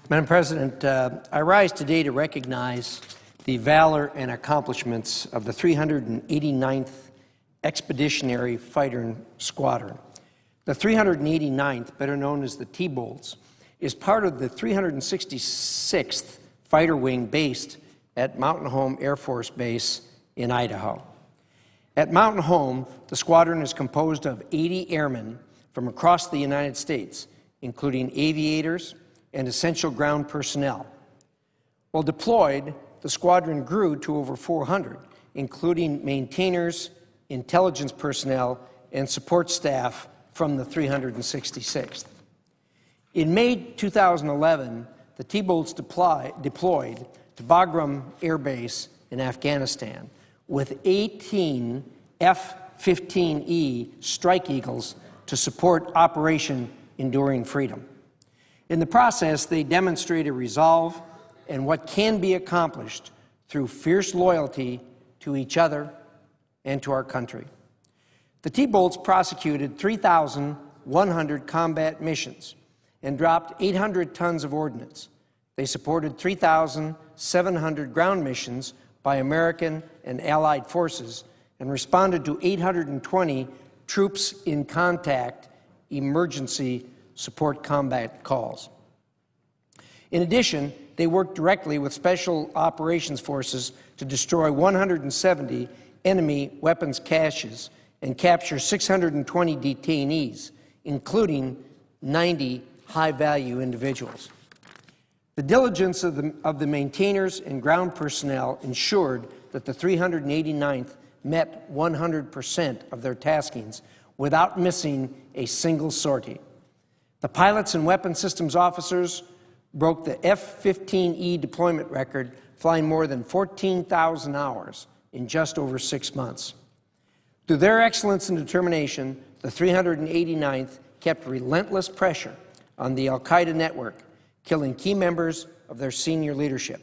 Madam President, I rise today to recognize the valor and accomplishments of the 389th Expeditionary Fighter Squadron. The 389th, better known as the T-Bolts, is part of the 366th Fighter Wing based at Mountain Home Air Force Base in Idaho. At Mountain Home, the squadron is composed of 80 airmen from across the United States, including aviators and essential ground personnel. While deployed, the squadron grew to over 400, including maintainers, intelligence personnel, and support staff from the 366th. In May 2011, the T-Bolts deployed to Bagram Air Base in Afghanistan with 18 F-15E Strike Eagles to support Operation Enduring Freedom. In the process, they demonstrated resolve and what can be accomplished through fierce loyalty to each other and to our country. The T-Bolts prosecuted 3,100 combat missions and dropped 800 tons of ordnance. They supported 3,700 ground missions by American and Allied forces and responded to 820 troops in contact emergency support combat calls. In addition, they worked directly with Special Operations Forces to destroy 170 enemy weapons caches and capture 620 detainees, including 90 high-value individuals. The diligence of the maintainers and ground personnel ensured that the 389th met 100% of their taskings without missing a single sortie. The pilots and weapons systems officers broke the F-15E deployment record, flying more than 14,000 hours in just over 6 months. Through their excellence and determination, the 389th kept relentless pressure on the al-Qaeda network, killing key members of their senior leadership.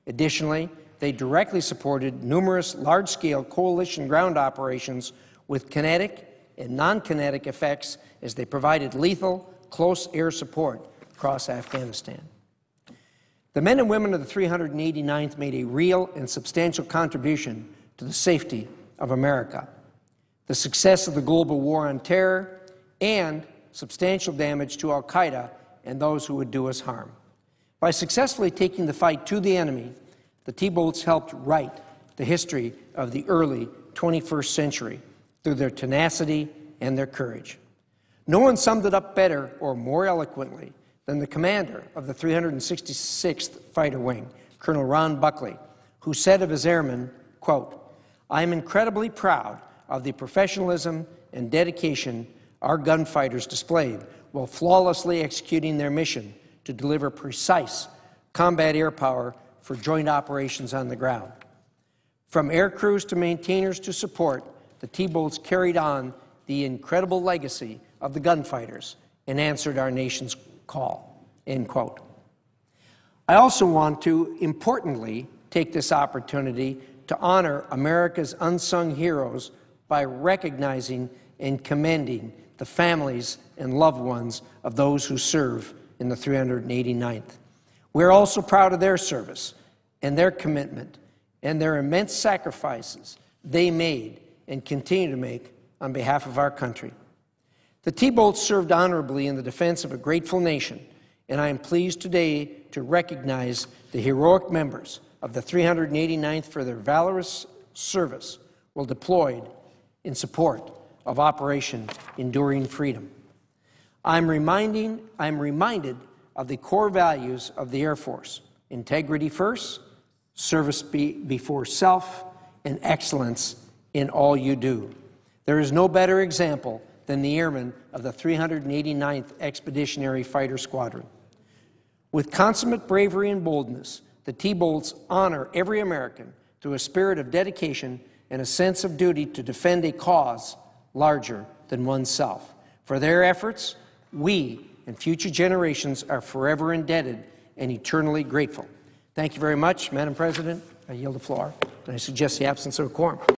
Additionally, they directly supported numerous large-scale coalition ground operations with kinetic and non-kinetic effects as they provided lethal, close air support across Afghanistan. The men and women of the 389th made a real and substantial contribution to the safety of America, the success of the global war on terror, and substantial damage to al-Qaeda and those who would do us harm. By successfully taking the fight to the enemy, the T-Bolts helped write the history of the early 21st century through their tenacity and their courage. No one summed it up better or more eloquently than the commander of the 366th Fighter Wing, Colonel Ron Buckley, who said of his airmen, quote, "I am incredibly proud of the professionalism and dedication our gunfighters displayed while flawlessly executing their mission to deliver precise combat air power for joint operations on the ground." From air crews to maintainers to support, the T-Bolts carried on the incredible legacy of the gunfighters and answered our nation's call, end quote. I also want to, importantly, take this opportunity to honor America's unsung heroes by recognizing and commending the families and loved ones of those who serve in the 389th. We're also proud of their service and their commitment and their immense sacrifices they made and continue to make on behalf of our country. The T-Bolts served honorably in the defense of a grateful nation, and I am pleased today to recognize the heroic members of the 389th for their valorous service while deployed in support of Operation Enduring Freedom. I'm reminded of the core values of the Air Force: integrity first, service before self, and excellence in all you do. There is no better example than the airmen of the 389th Expeditionary Fighter Squadron. With consummate bravery and boldness, the T-Bolts honor every American through a spirit of dedication and a sense of duty to defend a cause larger than oneself. For their efforts, we and future generations are forever indebted and eternally grateful. Thank you very much, Madam President. I yield the floor, and I suggest the absence of a quorum.